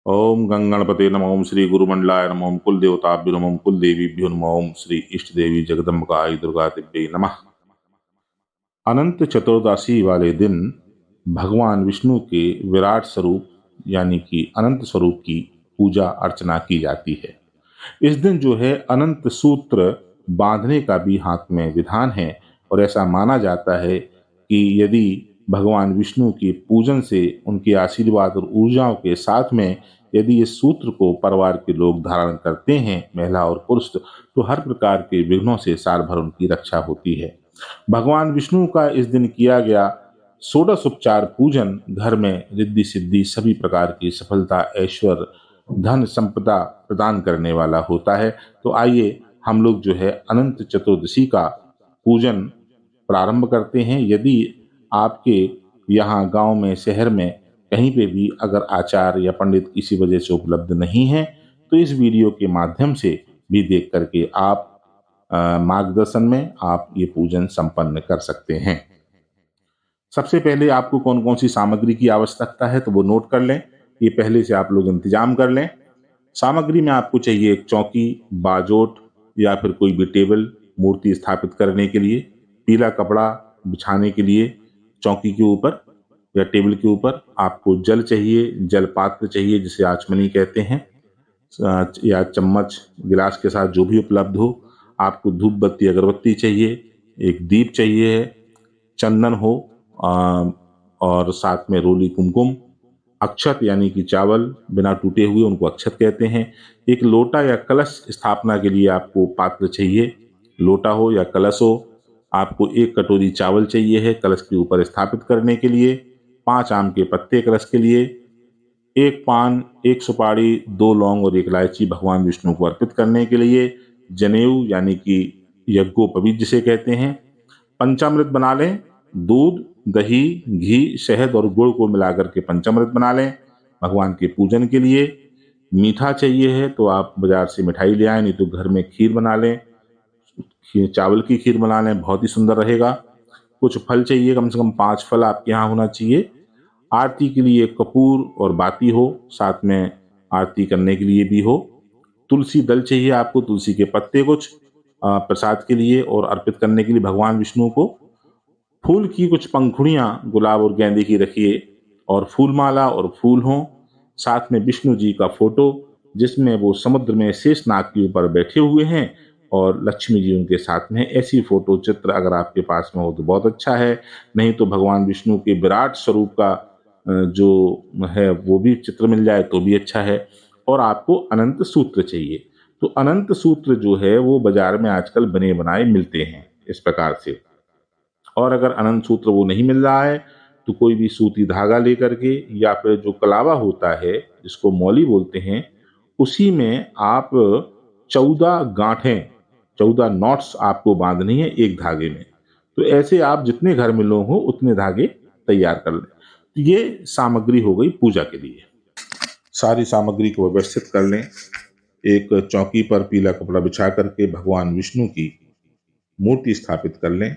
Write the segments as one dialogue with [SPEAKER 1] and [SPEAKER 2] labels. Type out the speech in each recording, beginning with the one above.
[SPEAKER 1] ओम गंगणपते नमः। ओम श्री गुरुमंडलाय नमः। ओम कुल देवताभ्यो नमः। ओम कुल देवीभ्यो नमः। ओम श्री इष्ट देवी जगदम्बिकाय दुर्गा देव्यै नमः। अनंत चतुर्दशी वाले दिन भगवान विष्णु के विराट स्वरूप यानी कि अनंत स्वरूप की पूजा अर्चना की जाती है। इस दिन जो है अनंत सूत्र बांधने का भी हाथ में विधान है और ऐसा माना जाता है कि यदि भगवान विष्णु के पूजन से उनके आशीर्वाद और ऊर्जाओं के साथ में यदि इस सूत्र को परिवार के लोग धारण करते हैं, महिला और पुरुष, तो हर प्रकार के विघ्नों से साल भर उनकी रक्षा होती है। भगवान विष्णु का इस दिन किया गया षोडशोपचार पूजन घर में रिद्धि सिद्धि सभी प्रकार की सफलता ऐश्वर्य धन संपदा प्रदान करने वाला होता है। तो आइए हम लोग जो है अनंत चतुर्दशी का पूजन प्रारंभ करते हैं। यदि आपके यहाँ गांव में शहर में कहीं पे भी अगर आचार्य या पंडित किसी वजह से उपलब्ध नहीं है तो इस वीडियो के माध्यम से भी देख करके आप मार्गदर्शन में आप ये पूजन संपन्न कर सकते हैं। सबसे पहले आपको कौन कौन सी सामग्री की आवश्यकता है तो वो नोट कर लें। ये पहले से आप लोग इंतजाम कर लें। सामग्री में आपको चाहिए एक चौकी, बाजोट या फिर कोई भी टेबल मूर्ति स्थापित करने के लिए, पीला कपड़ा बिछाने के लिए चौकी के ऊपर या टेबल के ऊपर, आपको जल चाहिए, जल पात्र चाहिए जिसे आचमनी कहते हैं, या चम्मच गिलास के साथ जो भी उपलब्ध हो। आपको धूप बत्ती अगरबत्ती चाहिए, एक दीप चाहिए है, चंदन हो, आ, और साथ में रोली कुमकुम, अक्षत यानी कि चावल बिना टूटे हुए उनको अक्षत कहते हैं। एक लोटा या कलश स्थापना के लिए आपको पात्र चाहिए, लोटा हो या कलश हो। आपको एक कटोरी चावल चाहिए है कलश के ऊपर स्थापित करने के लिए, 5 आम के पत्ते कलश के लिए, एक पान, एक सुपारी, 2 लौंग और एक इलायची भगवान विष्णु को अर्पित करने के लिए, जनेऊ यानी कि यज्ञोपवीत जिसे कहते हैं, पंचामृत बना लें, दूध, दही, घी, शहद और गुड़ को मिलाकर के पंचामृत बना लें भगवान के पूजन के लिए। मीठा चाहिए है तो आप बाजार से मिठाई ले आएं, नहीं तो घर में खीर बना लें, चावल की खीर बना लें, बहुत ही सुंदर रहेगा। कुछ फल चाहिए, कम से कम 5 फल आपके यहाँ होना चाहिए। आरती के लिए कपूर और बाती हो, साथ में आरती करने के लिए भी हो। तुलसी दल चाहिए आपको, तुलसी के पत्ते कुछ प्रसाद के लिए और अर्पित करने के लिए भगवान विष्णु को। फूल की कुछ पंखुड़ियां गुलाब और गेंदे की रखिए और फूलमाला और फूल हों। साथ में विष्णु जी का फोटो जिसमें वो समुद्र में शेषनाग के ऊपर बैठे हुए हैं और लक्ष्मी जी उनके साथ में। ऐसी फोटो चित्र अगर आपके पास में हो तो बहुत अच्छा है, नहीं तो भगवान विष्णु के विराट स्वरूप का जो है वो भी चित्र मिल जाए तो भी अच्छा है। और आपको अनंत सूत्र चाहिए, तो अनंत सूत्र जो है वो बाजार में आजकल बने बनाए मिलते हैं इस प्रकार से। और अगर अनंत सूत्र वो नहीं मिल रहा है तो कोई भी सूती धागा लेकर के या फिर जो कलावा होता है जिसको मौली बोलते हैं, उसी में आप 14 गांठें, 14 नॉट्स आपको बांधनी है एक धागे में। तो ऐसे आप जितने घर में लोग हो उतने धागे तैयार कर लें। तो ये सामग्री हो गई पूजा के लिए। सारी सामग्री को व्यवस्थित कर लें। एक चौकी पर पीला कपड़ा बिछा करके भगवान विष्णु की मूर्ति स्थापित कर लें।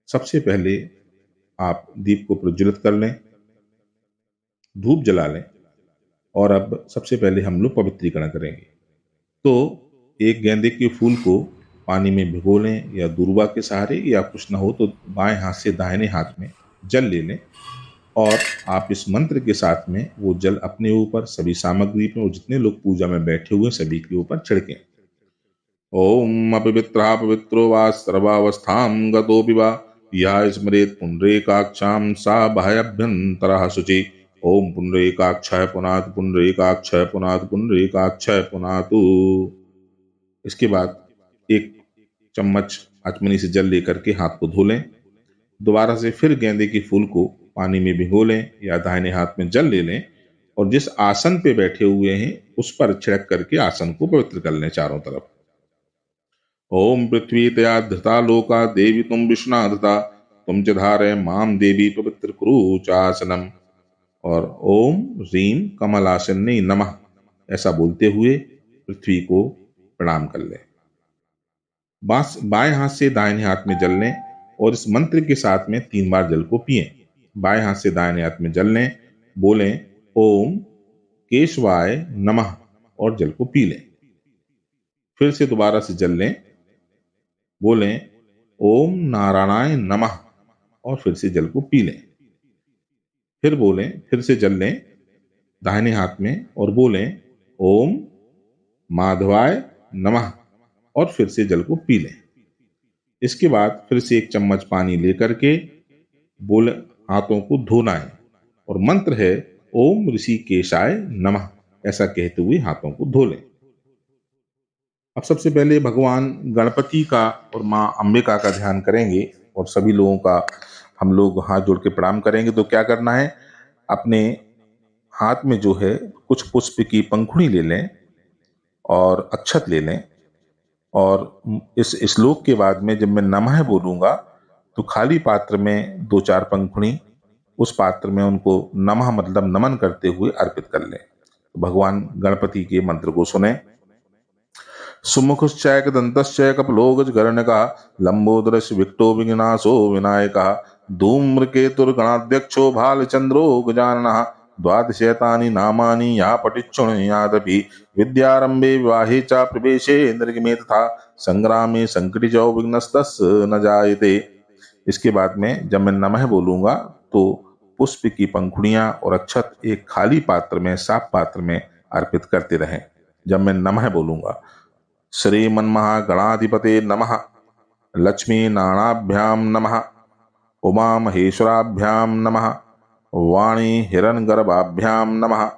[SPEAKER 1] सबसे पहले आप दीप को प्रज्वलित कर लें, धूप जला लें और अब सबसे पहले हम लोग पवित्रीकरण करेंगे। तो एक गेंदे के फूल को पानी में भिगो लें या दूर्वा के सहारे, या कुछ ना हो तो बाएं हाथ से दाहिने हाथ में जल ले लें और आप इस मंत्र के साथ में वो जल अपने ऊपर, सभी सामग्री पे और जितने लोग पूजा में बैठे हुए सभी के ऊपर छिड़कें। ओम अपवित्रः पवित्रो वा सर्वावस्थां गतोऽपि वा या स्मरेत् पुण्डरीकाक्षां सा बाह्याभ्यन्तरः शुचि। ओम पुण्डरीकाक्षाय पुनातु, पुण्डरीकाक्षाय पुनातु, पुण्डरीकाक्षाय पुनातु। इसके बाद एक चम्मच आचमनी से जल लेकर के हाथ को धो लें। दोबारा से फिर गेंदे के फूल को पानी में भिगो लें या दाहिने हाथ में जल ले लें और जिस आसन पे बैठे हुए हैं उस पर छिड़क करके आसन को पवित्र कर लें चारों तरफ। ओम पृथ्वी तया धृता लोका देवी तुम विष्णा धृता, तुम च धारय माम देवी पवित्र कुरु चासनम। और ओम ह्रीम कमलासन्ने नमः ऐसा बोलते हुए पृथ्वी को प्रणाम कर लें। बाएं हाथ से दाहिने हाथ में जल लें और इस मंत्र के साथ में 3 बार जल को पिएं। बाएं हाथ से दाहिने हाथ में जल लें, बोलें ओम केशवाय नमः और जल को पी लें। फिर से दोबारा से जल लें, बोलें ओम नारायणाय नमः और फिर से जल को पी लें। फिर बोलें, फिर से जल लें दाहिने हाथ में और बोलें ओम माधवाय नमः और फिर से जल को पी लें। इसके बाद फिर से 1 चम्मच पानी लेकर के बोले हाथों को धोना है और मंत्र है ओम ऋषिकेशाय नमः, ऐसा कहते हुए हाथों को धो लें। अब सबसे पहले भगवान गणपति का और माँ अंबिका का ध्यान करेंगे और सभी लोगों का हम लोग हाथ जोड़ के प्रणाम करेंगे। तो क्या करना है, अपने हाथ में जो है कुछ पुष्प की पंखुड़ी ले लें और अक्षत ले लें और इस श्लोक के बाद में जब मैं नमः बोलूँगा तो खाली पात्र में 2-4 पंखुड़ी उस पात्र में उनको नमः मतलब नमन करते हुए अर्पित कर लें। तो भगवान गणपति के मंत्र को सुने। सुमुखश्चैक दंतश्चैक कपिलोगजगर्णकः लंबोदरस्य विक्टो विघ्नाशो विनायकः धूम्रकेतुर्गणाध्यक्षो भालचंद्रो गजाननः द्वादशैतानि नामानि या पठिच्छृणुयादपि विद्यारंभे विवाहे च प्रवेशे निर्गमे तथा संग्रामे संकटिजो विघ्नस्तस्य न जायते। इसके बाद में जब मैं नमः बोलूंगा तो पुष्प की पंखुड़ियां और अक्षत एक खाली पात्र में, साफ पात्र में अर्पित करते रहें। जब मैं नमः बोलूंगा श्रीमन्महागणाधिपते नमः, लक्ष्मी नारायणाभ्यां नमः, उमा महेश्वराभ्यां नमः, वाणी हिरण्यगर्भाभ्यां नमः,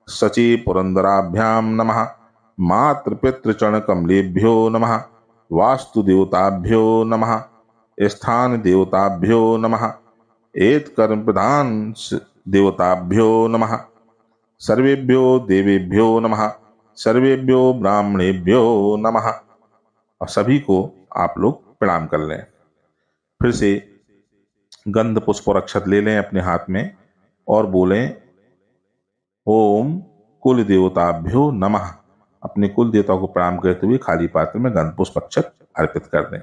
[SPEAKER 1] शची पुरंदराभ्यां नमः, मातृपितृचरणकमलेभ्यो नमः, वास्तुदेवताभ्यो नमः, स्थान देवताभ्यो नमः, एतत्कर्म प्रधान देवताभ्यो नमः, सर्वेभ्यो देवेभ्यो नमः, सर्वेभ्यो ब्राह्मणेभ्यो नमः। और सभी को आप लोग प्रणाम कर लें। फिर से गंध पुष्प और अक्षत ले लें अपने हाथ में और बोलें ओम कुल देवताभ्यो नमः। अपने कुल देवताओं को प्रणाम करते हुए खाली पात्र में गंध पुष्प अक्षत अर्पित कर दें।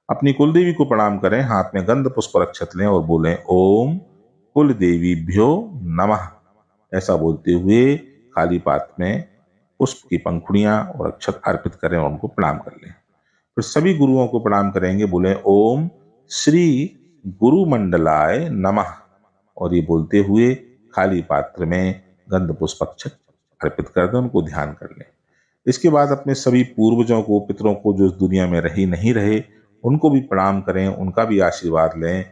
[SPEAKER 1] अपनी कुल देवी को प्रणाम करें, हाथ में गंध पुष्प और अक्षत लें और बोलें ओम कुल देवीभ्यो नमः। ऐसा बोलते हुए खाली पात्र में पुष्प की पंखुड़ियां और अक्षत अर्पित करें और उनको प्रणाम कर लें। फिर सभी गुरुओं को प्रणाम करेंगे, बोले ओम श्री गुरु मंडलाय नमः और ये बोलते हुए खाली पात्र में गंध पुष्प अक्षत अर्पित कर दें, उनको ध्यान कर लें। इसके बाद अपने सभी पूर्वजों को, पितरों को जो इस दुनिया में रही नहीं रहे, उनको भी प्रणाम करें, उनका भी आशीर्वाद लें।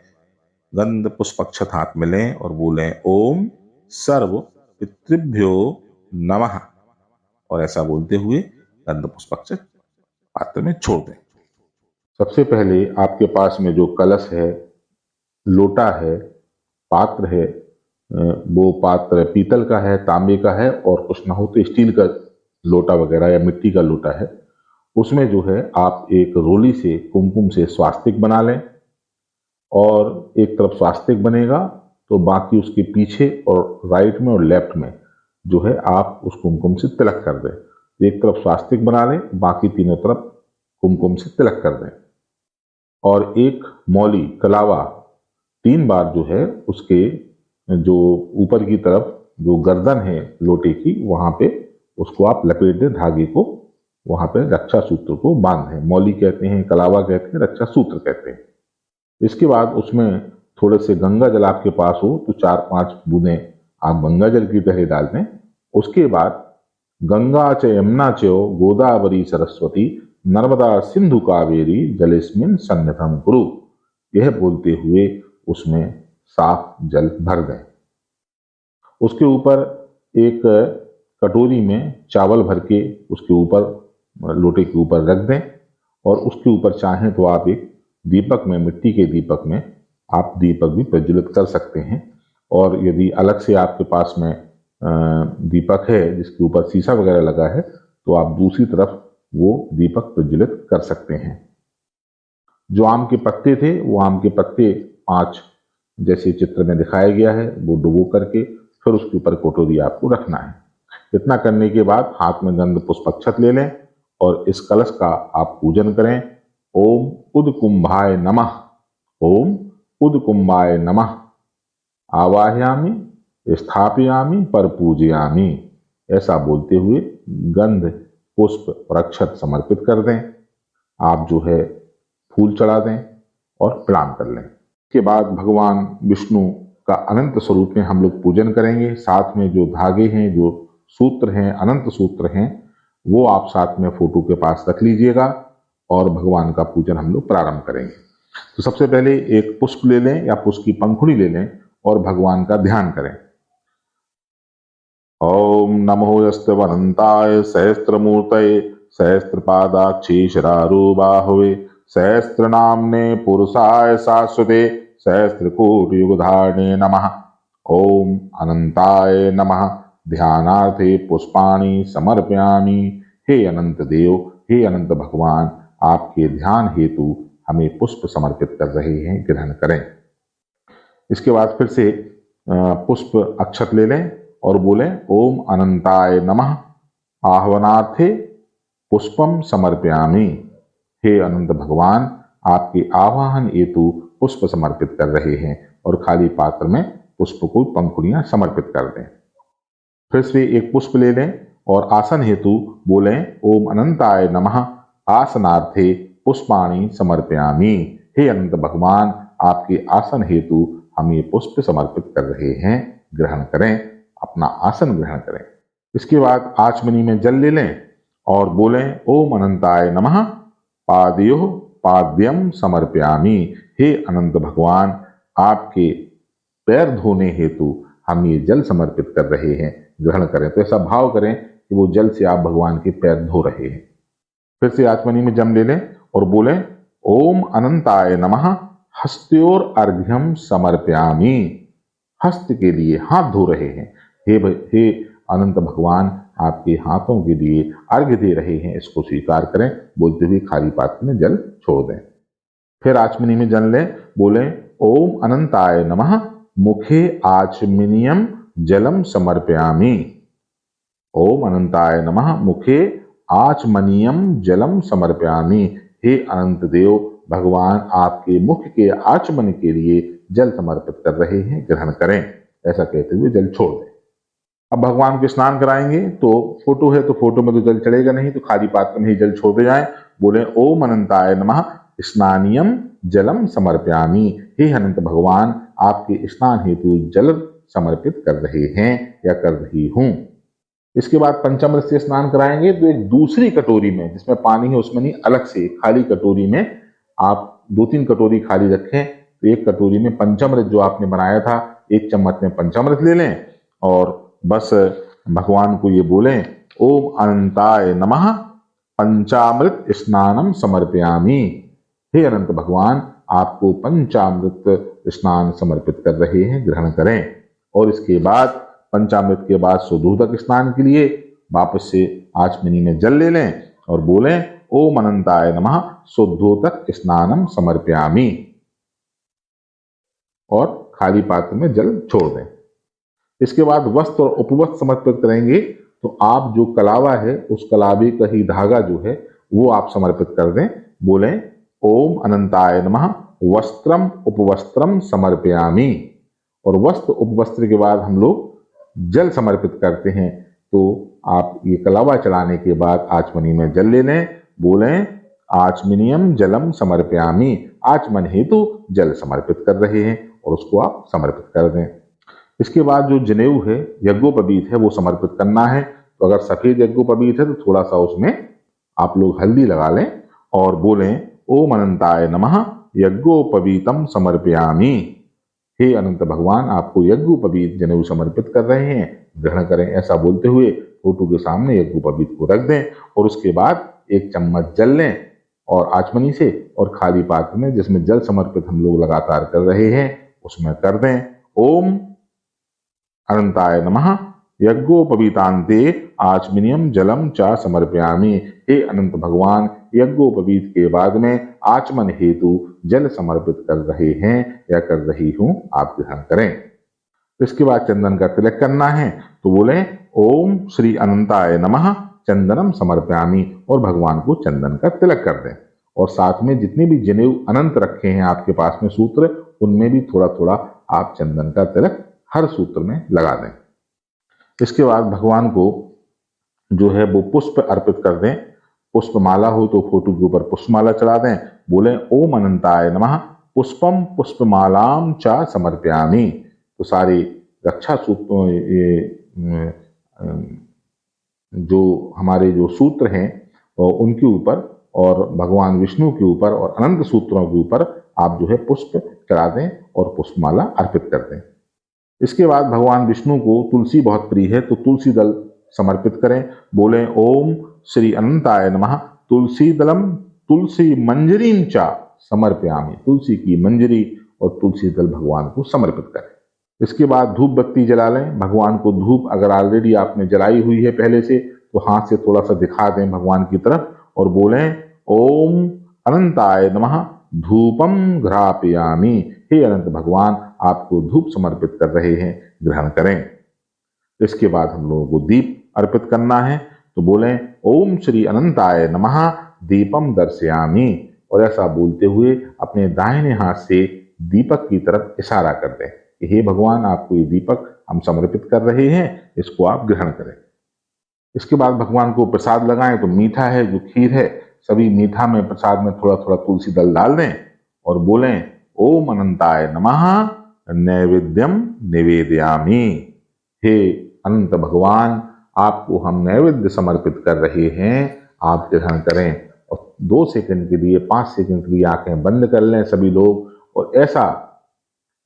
[SPEAKER 1] गंध पुष्प अक्षत हाथ में लें और बोलें ओम सर्व पितृभ्यो नमः और ऐसा बोलते हुए गंध पुष्प अक्षत पात्र में छोड़ दें। सबसे पहले आपके पास में जो कलश है, लोटा है, पात्र है, वो पात्र पीतल का है, तांबे का है और कुछ ना हो तो स्टील का लोटा वगैरह या मिट्टी का लोटा है, उसमें जो है आप एक रोली से कुमकुम से स्वास्तिक बना लें और एक तरफ स्वास्तिक बनेगा तो बाकी उसके पीछे और राइट में और लेफ्ट में जो है आप उस कुमकुम से तिलक कर दें। एक तरफ स्वास्तिक बना लें, बाकी तीनों तरफ कुमकुम से तिलक कर दें और एक मौली कलावा 3 बार जो है उसके जो ऊपर की तरफ जो गर्दन है लोटे की, वहां पे उसको आप लपेट दें धागे को, वहां पे रक्षा सूत्र को बांध दें। मौली कहते हैं, कलावा कहते हैं, रक्षा सूत्र कहते हैं। इसके बाद उसमें थोड़े से गंगा जल आपके पास हो तो 4-5 बूंदें आप गंगा जल की तरह डाल दें। उसके बाद गंगा च यमुना च गोदावरी सरस्वती नर्मदा सिंधु कावेरी जलेस्मिन सन्निधम कुरु, यह बोलते हुए उसमें साफ जल भर दें। उसके ऊपर एक कटोरी में चावल भर के उसके ऊपर लोटे के ऊपर रख दें और उसके ऊपर चाहें तो आप एक दीपक में, मिट्टी के दीपक में आप दीपक भी प्रज्वलित कर सकते हैं। और यदि अलग से आपके पास में दीपक है जिसके ऊपर शीशा वगैरह लगा है तो आप दूसरी तरफ वो दीपक प्रज्वलित कर सकते हैं। जो आम के पत्ते थे वो आम के पत्ते 5 जैसे चित्र में दिखाया गया है वो डुबो करके फिर उसके ऊपर कटोरी आपको रखना है। इतना करने के बाद हाथ में गंध पुष्प अक्षत ले लें और इस कलश का आप पूजन करें। ओम उदकुंभाय नमः, ओम उदकुंभाय नमः, आवाहयामि स्थापयामि पर पूजयामि। ऐसा बोलते हुए गंध, पुष्प और अक्षत समर्पित कर दें। आप जो है फूल चढ़ा दें और प्रणाम कर लें। इसके बाद भगवान विष्णु का अनंत स्वरूप में हम लोग पूजन करेंगे। साथ में जो धागे हैं, जो सूत्र हैं, अनंत सूत्र हैं, वो आप साथ में फोटो के पास रख लीजिएगा और भगवान का पूजन हम लोग प्रारंभ करेंगे। तो सबसे पहले एक पुष्प ले लें या पुष्प की पंखुड़ी ले लें और भगवान का ध्यान करें। ओम नमो यस्तवनंताय सहस्त्रमूर्तये सहस्त्रपादाक्षीशरारूबाहुवे सहस्त्रनाम्ने पुरुषाय शाश्वते सहस्त्रकोटियुगधारिणे नमः। ओम अनंताय नमः। ध्यानार्थे पुष्पाणि समर्पयामि। हे अनंत देव, हे अनंत भगवान, आपके ध्यान हेतु हमें पुष्प समर्पित कर रहे हैं, ग्रहण करें। इसके बाद फिर से पुष्प अक्षत ले लें और बोलें ओम अनंताय नमः। आह्वानार्थे पुष्पम समर्पयामि। हे अनंत भगवान, आपके आवाहन हेतु पुष्प समर्पित कर रहे हैं और खाली पात्र में पुष्प को पंखुड़ियां समर्पित कर दें। फिर से एक पुष्प ले लें और आसन हेतु बोलें ओम अनंताय नमः। आसनार्थे पुष्पाणि समर्पयामि। हे अनंत भगवान, आपके आसन हेतु हम ये पुष्प समर्पित कर रहे हैं, ग्रहण करें, अपना आसन ग्रहण करें। इसके बाद आचमनी में जल ले लें और बोलें ओम अनंताय नमः। पादयोः पाद्यम समर्पयामि। हे अनंत भगवान, आपके पैर धोने हेतु हम ये जल समर्पित कर रहे हैं, ग्रहण करें। तो ऐसा भाव करें कि वो जल से आप भगवान के पैर धो रहे हैं। फिर से आचमनी में जम ले लें और बोलें ओम अनंताय नमः। हस्तयोर अर्घ्यम समर्पयामि। हस्त के लिए हाथ धो रहे हैं। हे अनंत भगवान, आपके हाथों के लिए अर्घ्य दे रहे हैं, इसको स्वीकार करें, बोलते हुए खाली पात्र में जल छोड़ दें। फिर आचमनी में जल लें, बोलें ओम अनंताय नमः। मुखे आचमनीयम जलम समर्पयामि। ओम अनंताय नमः। मुखे आचमनीयम जलम समर्पयामि। हे अनंत देव भगवान, आपके मुख के आचमन के लिए जल समर्पित कर रहे हैं, ग्रहण करें। ऐसा कहते हुए जल छोड़ दें। अब भगवान को स्नान कराएंगे, तो फोटो है तो फोटो में तो जल चढ़ेगा नहीं, तो खाली पात्र में ही जल छोड़ दे जाए। बोले ओम अनंताय नमः। स्नानियम जलम समर्पयामि। हे अनंत भगवान, आपके स्नान हेतु जल समर्पित कर रहे हैं या कर रही हूं। इसके बाद पंचामृत से स्नान कराएंगे, तो एक दूसरी कटोरी में जिसमें पानी है उसमें नहीं, अलग से खाली कटोरी में आप 2-3 कटोरी खाली रखें। तो एक कटोरी में पंचामृत जो आपने बनाया था, 1 चम्मच में पंचामृत ले लें और बस भगवान को ये बोलें ओम अनंताय नमः। पंचामृत स्नानम समर्पयामि। हे अनंत भगवान, आपको पंचामृत स्नान समर्पित कर रहे हैं, ग्रहण करें। और इसके बाद पंचामृत के बाद शुद्धोदक स्नान के लिए वापस से आचमनी में जल ले लें और बोलें ओम अनंताय नमः। शुद्धोदक स्नानम समर्पयामि और खाली पात्र में जल छोड़ दें। इसके बाद वस्त्र और उपवस्त्र समर्पित करेंगे, तो आप जो कलावा है उस कलावे का ही धागा जो है वो आप समर्पित कर दें। बोलें ओम अनंताय नमः। वस्त्रम उपवस्त्रम समर्पयामि। और वस्त्र उपवस्त्र के बाद हम लोग जल समर्पित करते हैं, तो आप ये कलावा चढ़ाने के बाद आचमनी में जल ले लें। बोलें आचमनीयम जलम समर्पयामि। आचमन हेतु जल समर्पित कर रहे हैं और उसको आप समर्पित कर दें। इसके बाद जो जनेऊ है, यज्ञोपवीत है, वो समर्पित करना है। तो अगर सफेद यज्ञोपवीत है तो थोड़ा सा उसमें आप लोग हल्दी लगा लें और बोलें ओम अनंताय नमः। यज्ञोपवीतम समर्पयामि। हे अनंत भगवान, आपको यज्ञोपवीत जनेऊ समर्पित कर रहे हैं, ग्रहण करें। ऐसा बोलते हुए फोटो के सामने यज्ञोपवीत को रख दें और उसके बाद 1 चम्मच जल लें और आचमनी से और खाली पात्र में जिसमें जल समर्पित हम लोग लगातार कर रहे हैं उसमें कर दें। ओम अनंताय नमः। यज्ञोपवीतांते आचमनीयम जलम च समर्पयामि। हे अनंत भगवान, यज्ञोपवीत के बाद में आचमन हेतु जल समर्पित कर रहे हैं या कर रही हूं, आप ग्रहण करें। इसके बाद चंदन का तिलक करना है, तो बोले ओम श्री अनंताय नमः। चंदनम समर्पयामि और भगवान को चंदन का तिलक कर दें। और साथ में जितने भी जनेऊ अनंत रखे हैं आपके पास में सूत्र, उनमें भी थोड़ा थोड़ा आप चंदन का तिलक हर सूत्र में लगा दें। इसके बाद भगवान को जो है वो पुष्प अर्पित कर दें। पुष्पमाला हो तो फोटो के ऊपर पुष्पमाला चढ़ा दें। बोले ओम अनंताय नमः पुष्पम पुष्पमालाम च समर्पयामि। तो सारे रक्षा सूत्र ये जो हमारे जो सूत्र हैं उनके ऊपर और भगवान विष्णु के ऊपर और अनंत सूत्रों के ऊपर आप जो है पुष्प चढ़ा दें और पुष्पमाला अर्पित कर दें। इसके बाद भगवान विष्णु को तुलसी बहुत प्रिय है तो तुलसी दल समर्पित करें। बोले ओम श्री अनंताय नमः तुलसी दलम तुलसी मंजरीम चा समर्पयामि। तुलसी की मंजरी और तुलसी दल भगवान को समर्पित करें। इसके बाद धूप बत्ती जला लें। भगवान को धूप अगर ऑलरेडी आपने जलाई हुई है पहले से तो हाथ से थोड़ा सा दिखा दें भगवान की तरफ और बोलें ओम अनंताय नमः धूपम घ्रापयामि। हे अनंत भगवान आपको धूप समर्पित कर रहे हैं, ग्रहण करें। इसके बाद हम लोगों को दीप अर्पित करना है तो बोलें ओम श्री अनंताय नमः दीपम दर्शयामि और ऐसा बोलते हुए अपने दाहिने हाथ से दीपक की तरफ इशारा कर दें कि हे भगवान आपको ये दीपक हम समर्पित कर रहे हैं, इसको आप ग्रहण करें। इसके बाद भगवान को प्रसाद लगाएं तो मीठा है जो खीर है सभी मीठा में प्रसाद में थोड़ा थोड़ा तुलसी दल डाल दें और बोलें ओम अनंताय नमः नैवेद्यम निवेदयामि। हे अनंत भगवान आपको हम नैवेद्य समर्पित कर रहे हैं, आप ग्रहण करें। और 2 सेकंड के लिए 5 सेकंड के लिए आंखें बंद कर लें सभी लोग और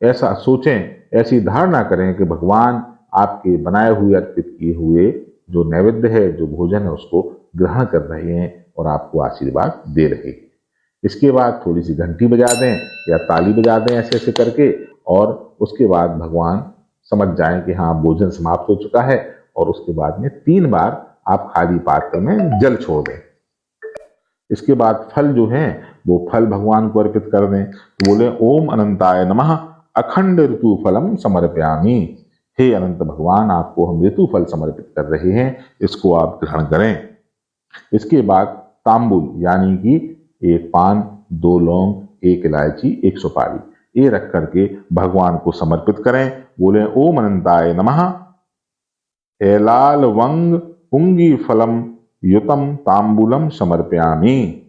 [SPEAKER 1] ऐसा सोचें, ऐसी धारणा करें कि भगवान आपके बनाए हुए अर्पित किए हुए जो नैवेद्य है जो भोजन है उसको ग्रहण कर रहे हैं और आपको आशीर्वाद दे रहे हैं। इसके बाद थोड़ी सी घंटी बजा दें या ताली बजा दें ऐसे ऐसे करके और उसके बाद भगवान समझ जाएं कि हाँ भोजन समाप्त हो चुका है और उसके बाद में 3 बार आप खाली पात्र में जल छोड़ दें। इसके बाद फल जो है वो फल भगवान को अर्पित कर दें। तो बोले ओम अनंताय नमः अखंड ऋतु फलम समर्पयामि। हे अनंत भगवान आपको हम ऋतु फल समर्पित कर रहे हैं, इसको आप ग्रहण करें। इसके बाद तांबुल यानी कि 1 पान 2 लौंग 1 इलायची 1 सुपारी ये रख करके भगवान को समर्पित करें। बोले ओम अनंताय नमः एलाल वंग पुंगी फलम युतम तांबुलम समर्पयामि।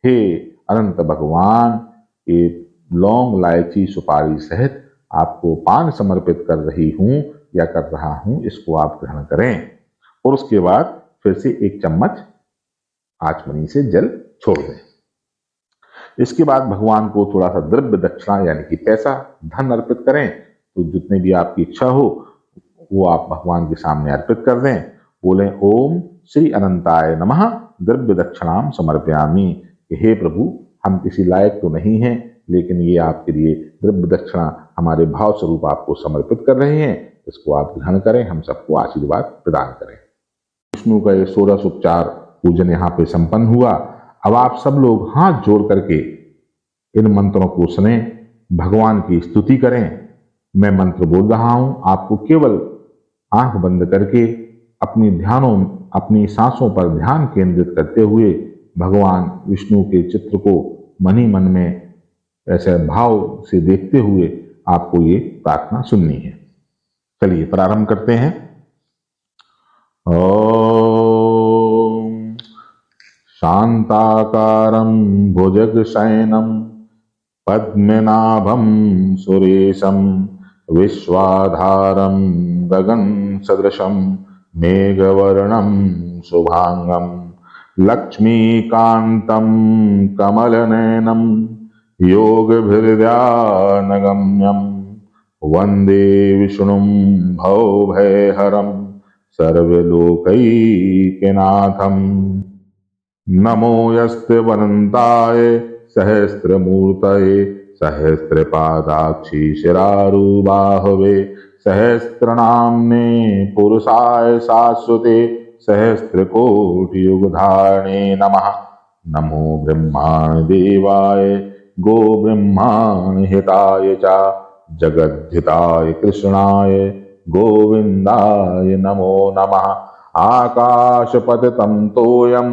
[SPEAKER 1] हे अनंत भगवान ये लौंग इलायची सुपारी सहित आपको पान समर्पित कर रही हूं या कर रहा हूं, इसको आप ग्रहण करें। और उसके बाद फिर से 1 चम्मच आचमनी से जल छोड़ दें। इसके बाद भगवान को थोड़ा सा द्रव्य दक्षिणा यानी कि पैसा धन अर्पित करें। तो जितने भी आपकी इच्छा हो वो आप भगवान के सामने अर्पित कर दें। बोले ओम श्री अनंताय नमः द्रव्य दक्षिणाम समर्पयामि। हे प्रभु हम किसी लायक तो नहीं हैं लेकिन ये आपके लिए द्रव्य दक्षिणा हमारे भाव स्वरूप आपको समर्पित कर रहे हैं, इसको आप ग्रहण करें, हम सबको आशीर्वाद प्रदान करें। विष्णु का ये 16 उपचार पूजन यहाँ पे संपन्न हुआ। अब आप सब लोग हाथ जोड़ करके इन मंत्रों को सुने, भगवान की स्तुति करें। मैं मंत्र बोल रहा हूं, आपको केवल आंख बंद करके अपनी सांसों पर ध्यान केंद्रित करते हुए भगवान विष्णु के चित्र को मन ही मन में ऐसे भाव से देखते हुए आपको ये प्रार्थना सुननी है। चलिए प्रारंभ करते हैं। ओम शांताकारं भुजगशयनं पद्मनाभं सुरेशं विश्वाधारं गगनसदृशं मेघवर्णं शुभांगं लक्ष्मीकान्तं कमलनयनं योगभिर्ध्यानगम्यं वन्दे विष्णुं भवभयहरं सर्वलोकैकनाथं। नमो यस्तेऽवनन्ताय सहस्रमूर्तये सहस्रपादाक्षि शिरारुबाहवे सहस्रनाम्ने पुरुषाय शाश्वते सहस्रकोटियुगधारिणे नमः। नमो ब्रह्माण्डदेवाय गोब्रह्माण्डहिताय च जगद्धिताय कृष्णाय गोविन्दाय नमो नमः। आकाशपतितं तोयं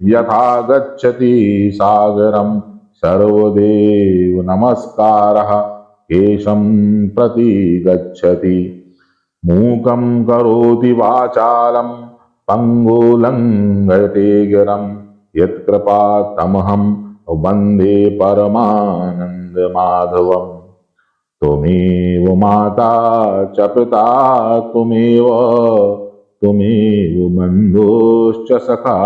[SPEAKER 1] यथा गच्छति सागरं सर्वदेव नमस्कारः केशं प्रति गच्छति। मूकं करोति वाचालं पंगुलंघयते गिरं यत्कृपातमहं वन्दे परमानंद माधवम्। त्वमेव माता च पिता त्वमेव बन्धुश्च सखा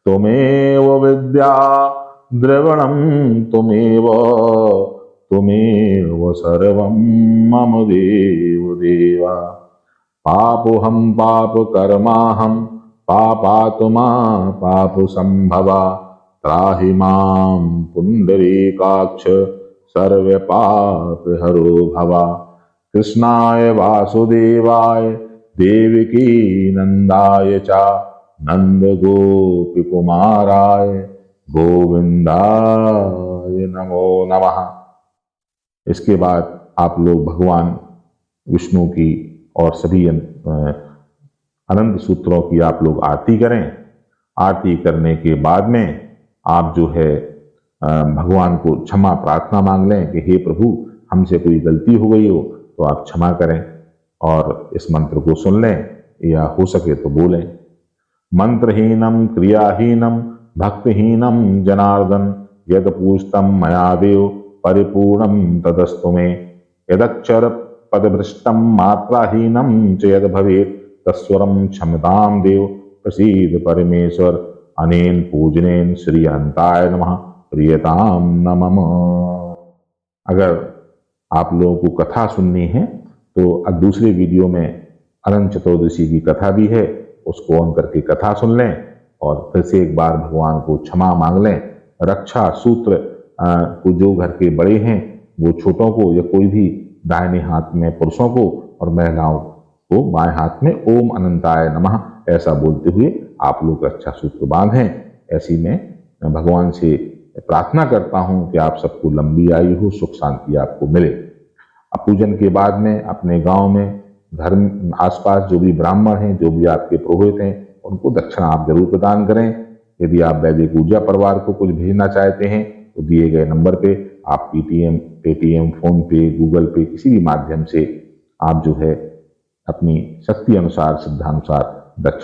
[SPEAKER 1] त्वमेव विद्या द्रविणं त्वमेव सर्वं मम देव। पापोऽहं पापकर्माहं पापात्मा पापसंभवा त्राहि मां पुण्डरीकाक्ष सर्वपापहरो भव। कृष्णाय वासुदेवाय देवकी नंदाय च नंदगोपकुमाराय गोविंदाय नमो नमः। इसके बाद आप लोग भगवान विष्णु की और सभी अनंत सूत्रों की आप लोग आरती करें। आरती करने के बाद में आप जो है भगवान को क्षमा प्रार्थना मांग लें कि हे प्रभु, हमसे कोई गलती हो गई हो तो आप क्षमा करें, और इस मंत्र को सुन लें या हो सके तो बोलें। मंत्रहीनम क्रियाहीनम भक्तिहीनम जनार्दन यद पूजतम मया देव परिपूर्णम तदस्तु मे। यदक्षर पदभ्रष्टम मात्राहीनम च यद भवेत् तस्वरम क्षमतां देव प्रसीद परमेश्वर। अनेन पूजनेन श्री अनंताय नमः प्रियताम नमः। अगर आप लोगों को कथा सुननी है तो अब दूसरे वीडियो में अनंत चतुर्दशी की कथा भी है, उसको ऑन करके कथा सुन लें और फिर से एक बार भगवान को क्षमा मांग लें। रक्षा सूत्र को जो घर के बड़े हैं वो छोटों को, या कोई भी दाहिने हाथ में पुरुषों को और महिलाओं को बाएं हाथ में ओम अनंताय नमः ऐसा बोलते हुए आप लोग रक्षा सूत्र बांधें। ऐसी में भगवान से प्रार्थना करता हूं कि आप सबको लंबी आयु हो, सुख शांति आपको मिले। अब पूजन के बाद में अपने गांव में, घर आसपास जो भी ब्राह्मण हैं, जो भी आपके पुरोहित हैं, उनको दक्षिणा आप जरूर प्रदान करें। यदि आप वैदिक ऊर्जा परिवार को कुछ भेजना चाहते हैं तो दिए गए नंबर पे आप पेटीएम, फोन पे, गूगल पे किसी भी माध्यम से आप जो है अपनी शक्ति अनुसार, श्रद्धानुसार दक्षिणा